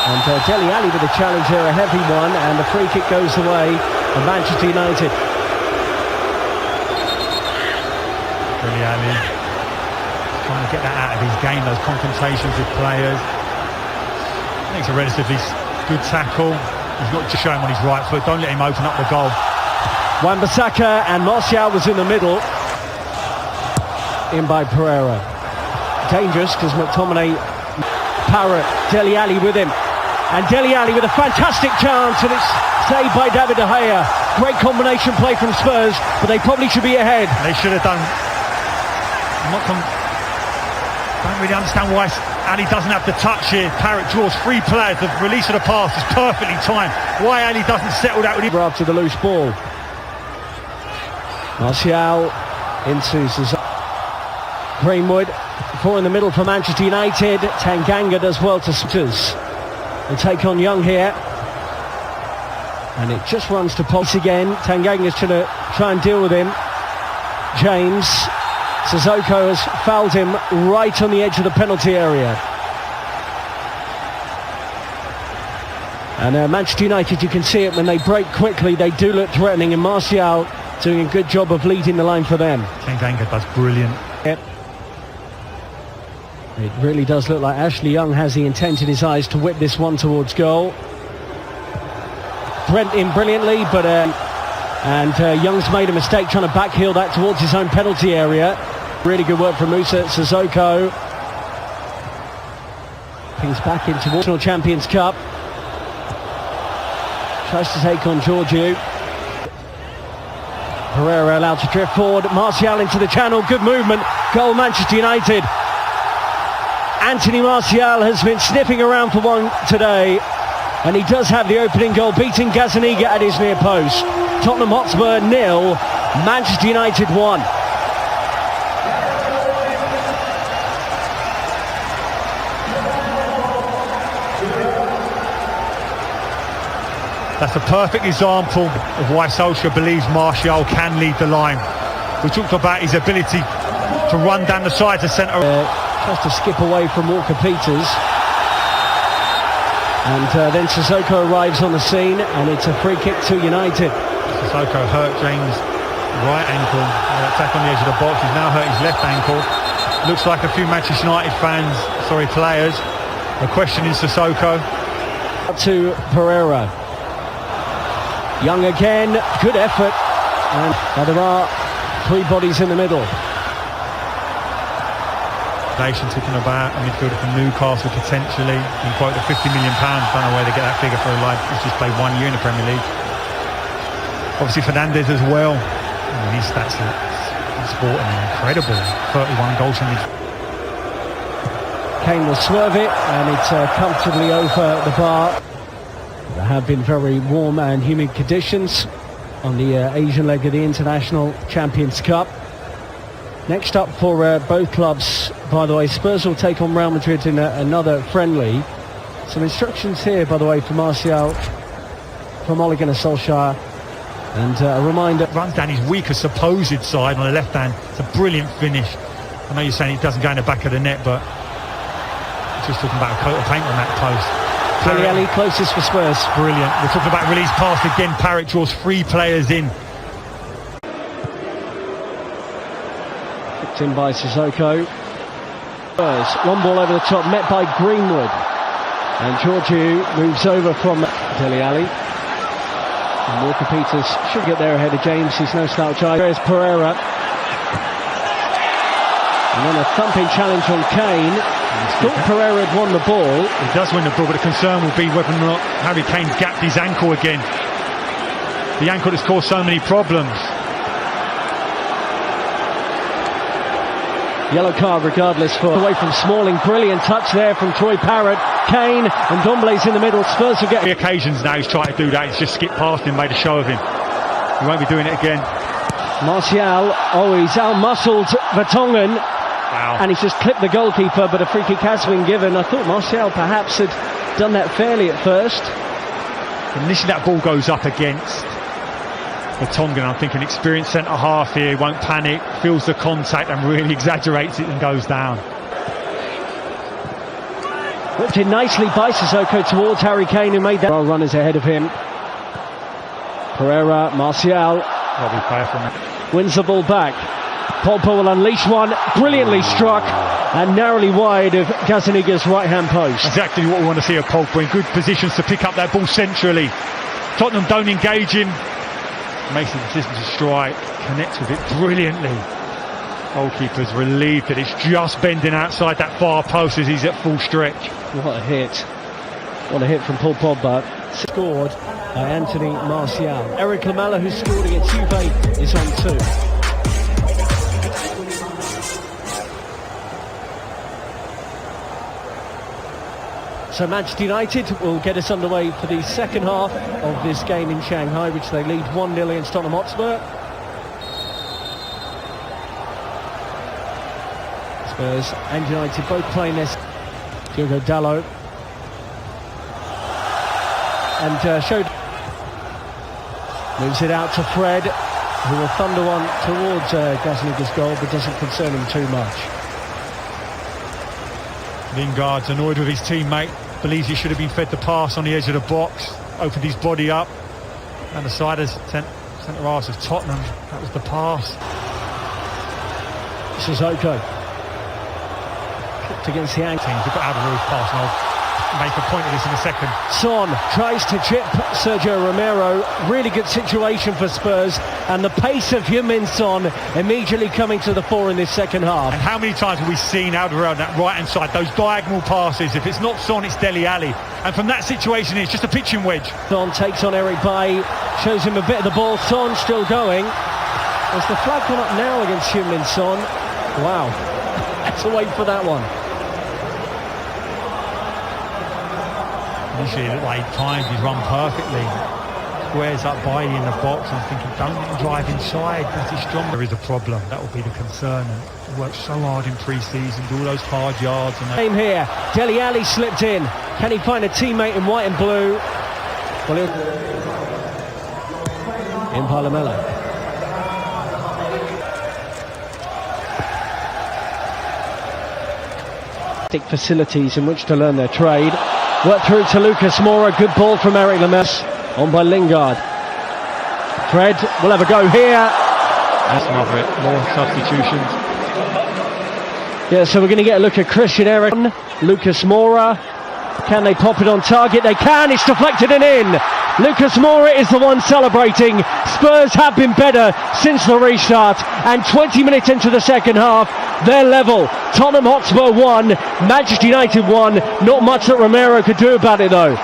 And Dele Alli with the challenge there, a heavy one, and the free kick goes the way of Manchester United. Dele Alli trying to get that out of his game, those confrontations with players. I think it's a relatively good tackle. He's not just showing on his right foot. Don't let him open up the goal. Wan-Bissaka and Martial was in the middle. In by Pereira. Dangerous because McTominay, Parrott, Dele Alli with him. And Dele Alli with a fantastic chance, and it's saved by David De Gea. Great combination play from Spurs, but they probably should be ahead. They should have done. Don't really understand why Ali doesn't have the touch here. Parrott draws three players. The release of the pass is perfectly timed. Why Ali doesn't settle that with him? After the loose ball. Martial into Greenwood. Four in the middle for Manchester United. Tanganga does well to Souters. They take on Young here. And it just runs to Pulse again. Tanganga's trying to try and deal with him. James. Sissoko has fouled him right on the edge of the penalty area. And Manchester United, you can see it when they break quickly, they do look threatening, and Martial doing a good job of leading the line for them. Tanganga does brilliant. Yep. It really does look like Ashley Young has the intent in his eyes to whip this one towards goal. Brent in brilliantly, but Young's made a mistake trying to backheel that towards his own penalty area. Really good work from Musa Sissoko. Pings back into National Champions Cup. Tries to take on Georgiou. Pereira allowed to drift forward. Martial into the channel. Good movement. Goal Manchester United. Anthony Martial has been sniffing around for one today. And he does have the opening goal, beating Gazzaniga at his near post. Tottenham Hotspur 0, Manchester United 1. That's a perfect example of why Solskjaer believes Martial can lead the line. We talked about his ability to run down the sides of centre. Tries to skip away from Walker Peters. And then Sissoko arrives on the scene, and it's a free kick to United. Sissoko hurt James' right ankle. Attack on the edge of the box. He's now hurt his left ankle. Looks like a few Manchester United players are questioning Sissoko. To Pereira. Young again, good effort. And there are three bodies in the middle. Talking about a midfielder from Newcastle potentially. You can quote the £50 million. Don't know where they get that figure for a lad who's just played 1 year in the Premier League. Obviously Fernandes as well. His stats are sporting incredible. 31 goals from his. Kane will swerve it, and it's comfortably over the bar. There have been very warm and humid conditions on the Asian leg of the International Champions Cup. Next up for both clubs, by the way, Spurs will take on Real Madrid in another friendly. Some instructions here, by the way, for Martial, from Ole Gunnar Solskjaer. And a reminder... Runs down his weaker supposed side on the left hand. It's a brilliant finish. I know you're saying it doesn't go in the back of the net, but just talking about a coat of paint on that post. Dele Alli closest for Spurs. Brilliant. We're talking about release pass again. Parrott draws three players in. In by Sissoko. Long ball over the top, met by Greenwood. And Georgiou moves over from Dele Alli. And Walker Peters should get there ahead of James. He's no slouch either. There's Pereira. And then a thumping challenge on Kane. Thought Pereira had won the ball. He does win the ball, but the concern will be whether or not Harry Kane gapped his ankle again. The ankle that's caused so many problems. Yellow card regardless for away from Smalling. Brilliant touch there from Troy Parrott. Kane and Dombele's in the middle. Spurs will get... The occasions now he's tried to do that. He's just skipped past him, made a show of him. He won't be doing it again. Martial, he's out-muscled Vertonghen. Wow. And he's just clipped the goalkeeper, but a free kick has been given. I thought Martial perhaps had done that fairly at first. Initially that ball goes up against Vertonghen. I'm thinking experienced centre-half here, won't panic, feels the contact and really exaggerates it and goes down. Whipped in nicely by Sissoko towards Harry Kane, who made that. Well, runners ahead of him. Pereira, Martial. Wins the ball back. Pogba will unleash one, brilliantly struck and narrowly wide of Gazaniga's right-hand post. Exactly what we want to see of Pogba, in good positions to pick up that ball centrally. Tottenham don't engage him. Makes the decision to strike, connects with it brilliantly. Goalkeeper's relieved that it's just bending outside that far post as he's at full stretch. What a hit. What a hit from Paul Pogba. Scored by Anthony Martial. Eric Lamela, who scored against Juve, is on 2. So Manchester United will get us underway for the second half of this game in Shanghai, which they lead 1-0 against Tottenham Hotspur. Spurs and United both playing this. Diogo Dalot. And showed. Moves it out to Fred, who will thunder one towards Gazaniga's goal, but doesn't concern him too much. Lingard's annoyed with his teammate, believes he should have been fed the pass on the edge of the box, opened his body up, and the centre-halves of Tottenham, that was the pass. Sissoko. Kicked against the ankle. They've got out of his pass, and I'll make a point of this in a second. Son tries to chip Sergio Romero. Really good situation for Spurs, and the pace of Heung-min Son immediately coming to the fore in this second half. And how many times have we seen Alderweireld on that right hand side, those diagonal passes? If it's not Son, it's Dele Alli, and from that situation it's just a pitching wedge. Son takes on Eric Bailly, shows him a bit of the ball. Son still going. Has the flag gone up now against Heung-min Son? Wow. Let's wait for that one. Initially it looked like timed his run perfectly. Squares up Bailly in the box. I'm thinking, don't let him drive inside because he's strong. There is a problem. That will be the concern. And he worked so hard in pre-season, do all those hard yards. And Same here. Dele Alli slipped in. Can he find a teammate in white and blue? Well, in Palamelo. Facilities in which to learn their trade. Work through to Lucas Moura. Good ball from Eric Lamela. On by Lingard. Fred will have a go here. That's another it. More substitutions. Yeah, so we're going to get a look at Christian Eriksen. Lucas Moura. Can they pop it on target? They can. It's deflected and in. Lucas Moura is the one celebrating. Spurs have been better since the restart, and 20 minutes into the second half, they're level. Tottenham Hotspur 1, Manchester United 1. Not much that Romero could do about it though.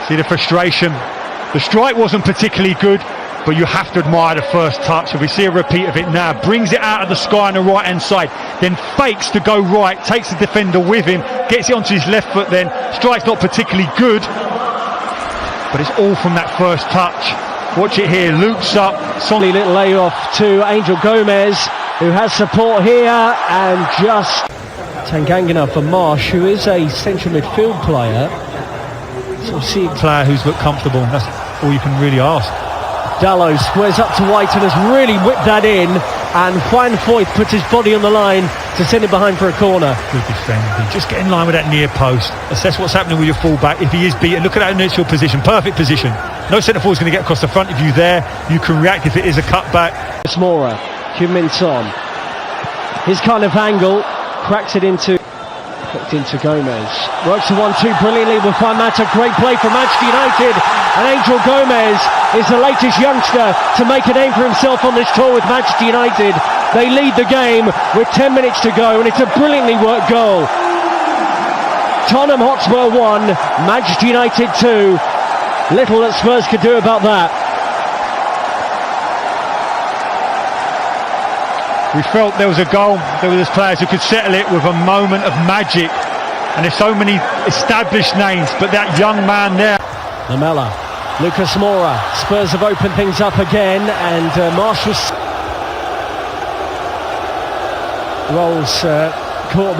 See the frustration. The strike wasn't particularly good, but you have to admire the first touch. If we see a repeat of it now, brings it out of the sky on the right hand side, then fakes to go right, takes the defender with him, gets it onto his left foot then. Strike's not particularly good, but it's all from that first touch. Watch it here, loops up. Solid little layoff to Angel Gomez, who has support here, and just Tangangana for Marsh, who is a central midfield player. So see a player who's looked comfortable, that's all you can really ask. Dalot squares up to White and has really whipped that in, and Juan Foyth puts his body on the line to send it behind for a corner. Good defending. Just get in line with that near post. Assess what's happening with your fullback. If he is beaten, look at that initial position. Perfect position. No centre forward is going to get across the front of you there. You can react if it is a cutback. Moura, Heung-min Son. His kind of angle, cracks it into Gomez. Works the 1-2 brilliantly with Juan Mata. Great play from Manchester United. And Angel Gomez is the latest youngster to make a name for himself on this tour with Manchester United. They lead the game with 10 minutes to go, and it's a brilliantly worked goal. Tottenham Hotspur 1, Manchester United 2. Little that Spurs could do about that. We felt there was a goal. There were players who could settle it with a moment of magic. And there's so many established names, but that young man there. Lamela, Lucas Moura. Spurs have opened things up again, and Marshall rolls caught there.